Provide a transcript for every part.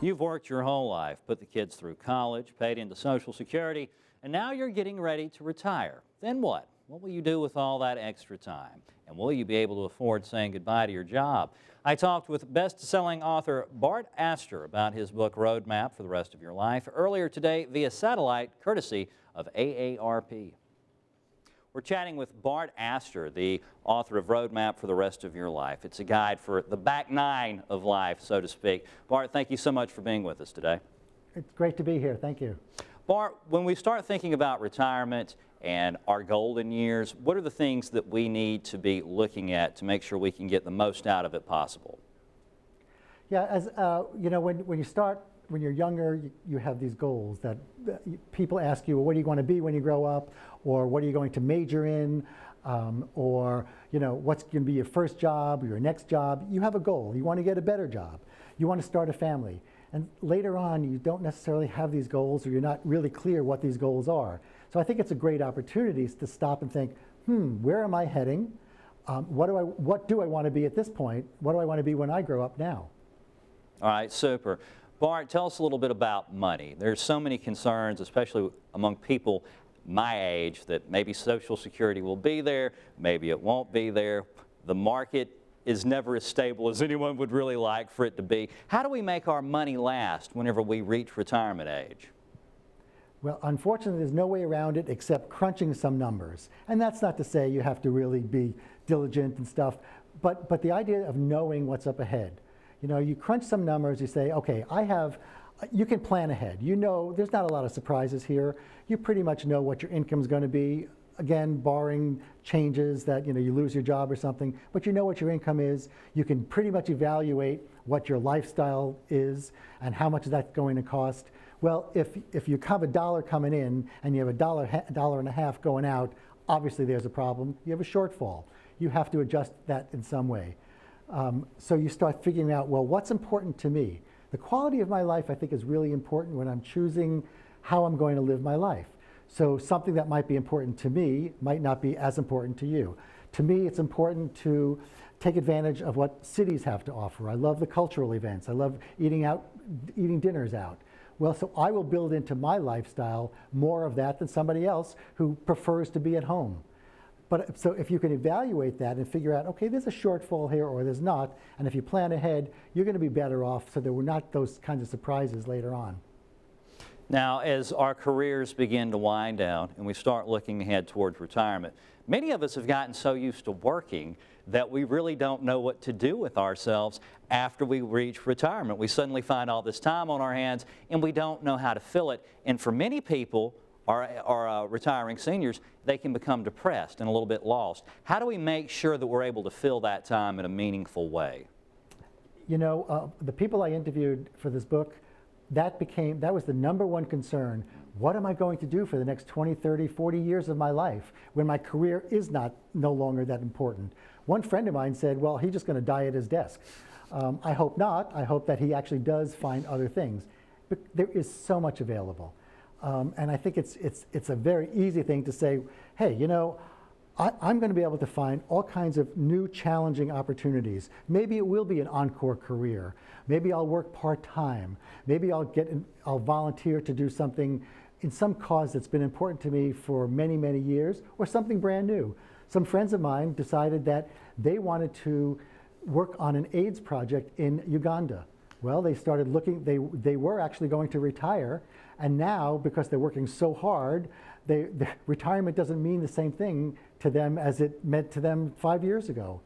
You've worked your whole life, put the kids through college, paid into Social Security, and now you're getting ready to retire. Then what? What will you do with all that extra time? And will you be able to afford saying goodbye to your job? I talked with best-selling author Bart Astor about his book Roadmap for the Rest of Your Life earlier today via satellite, courtesy of AARP. We're chatting with Bart Astor, the author of Roadmap for the Rest of Your Life. It's a guide for the back nine of life, so to speak. Bart, thank you so much for being with us today. It's great to be here. Thank you. Bart, when we start thinking about retirement and our golden years, what are the things that we need to be looking at to make sure we can get the most out of it possible? Yeah, as you know, when you're younger, you have these goals that people ask you, well, what do you want to be when you grow up, or what are you going to major in, or what's going to be your first job or your next job. You have a goal. You want to get a better job. You want to start a family. And later on, you don't necessarily have these goals, or you're not really clear what these goals are. So I think it's a great opportunity to stop and think, where am I heading? What do I want to be at this point? What do I want to be when I grow up now? All right, super. Bart, tell us a little bit about money. There's so many concerns, especially among people my age, that maybe Social Security will be there, maybe it won't be there. The market is never as stable as anyone would really like for it to be. How do we make our money last whenever we reach retirement age? Well, unfortunately, there's no way around it except crunching some numbers. And that's not to say you have to really be diligent and stuff, but the idea of knowing what's up ahead. You crunch some numbers, you say, okay, you can plan ahead. There's not a lot of surprises here. You pretty much know what your income's going to be. Again, barring changes that, you lose your job or something, but you know what your income is. You can pretty much evaluate what your lifestyle is and how much that's going to cost. Well, if you have $1 coming in and you have $1 and a half going out, obviously there's a problem. You have a shortfall. You have to adjust that in some way. So you start figuring out, well, what's important to me? The quality of my life, I think, is really important when I'm choosing how I'm going to live my life. So something that might be important to me might not be as important to you. To me, it's important to take advantage of what cities have to offer. I love the cultural events. I love eating dinners out. Well, so I will build into my lifestyle more of that than somebody else who prefers to be at home. But so if you can evaluate that and figure out, okay, there's a shortfall here or there's not, and if you plan ahead, you're going to be better off so there were not those kinds of surprises later on. Now, as our careers begin to wind down and we start looking ahead towards retirement, many of us have gotten so used to working that we really don't know what to do with ourselves after we reach retirement. We suddenly find all this time on our hands and we don't know how to fill it. And for many people, our retiring seniors, they can become depressed and a little bit lost. How do we make sure that we're able to fill that time in a meaningful way? The people I interviewed for this book, that was the #1 concern. What am I going to do for the next 20, 30, 40 years of my life when my career is no longer that important? One friend of mine said, well, he's just going to die at his desk. I hope not. I hope that he actually does find other things. But there is so much available. And I think it's a very easy thing to say, hey, I'm going to be able to find all kinds of new challenging opportunities. Maybe it will be an encore career. Maybe I'll work part-time. Maybe I'll volunteer to do something in some cause that's been important to me for many, many years, or something brand new. Some friends of mine decided that they wanted to work on an AIDS project in Uganda. Well, they started looking, they were actually going to retire, and now, because they're working so hard, retirement doesn't mean the same thing to them as it meant to them 5 years ago.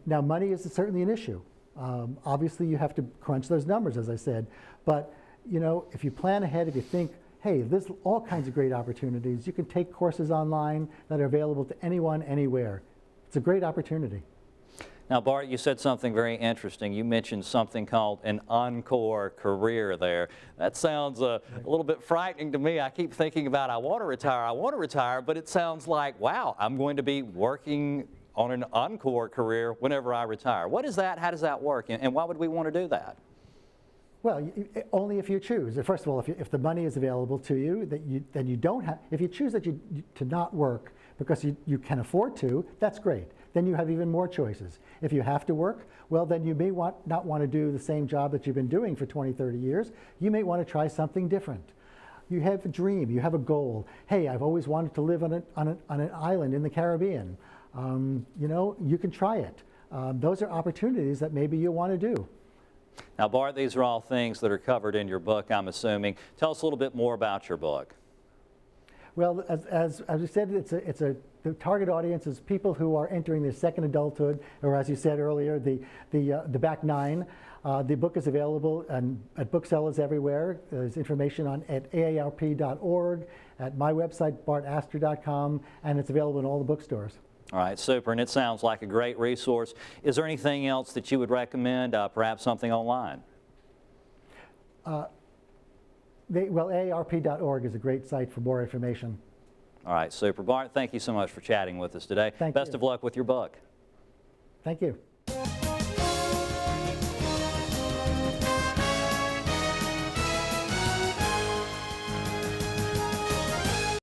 Now, money is certainly an issue. Obviously, you have to crunch those numbers, as I said, but if you plan ahead, if you think, hey, there's all kinds of great opportunities. You can take courses online that are available to anyone, anywhere. It's a great opportunity. Now, Bart, you said something very interesting. You mentioned something called an encore career there. That sounds a little bit frightening to me. I keep thinking about I want to retire, but it sounds like, wow, I'm going to be working on an encore career whenever I retire. What is that? How does that work? And why would we want to do that? Well, only if you choose. First of all, if the money is available to you, then you don't have. If you choose to not work because you can afford to, that's great. then you have even more choices. If you have to work, well, then you may not want to do the same job that you've been doing for 20, 30 years. You may want to try something different. You have a dream, you have a goal. Hey, I've always wanted to live on an island in the Caribbean. You know, you can try it. Those are opportunities that maybe you want to do. Now, Bart, these are all things that are covered in your book, I'm assuming. Tell us a little bit more about your book. Well, as we said, the target audience is people who are entering their second adulthood, or as you said earlier, the back nine. The book is available at booksellers everywhere. There's information at aarp.org, at my website, bartastor.com, and it's available in all the bookstores. All right, super, and it sounds like a great resource. Is there anything else that you would recommend, perhaps something online? Well, aarp.org is a great site for more information. All right, super. Bart, thank you so much for chatting with us today. Thank you. Best of luck with your book. Thank you.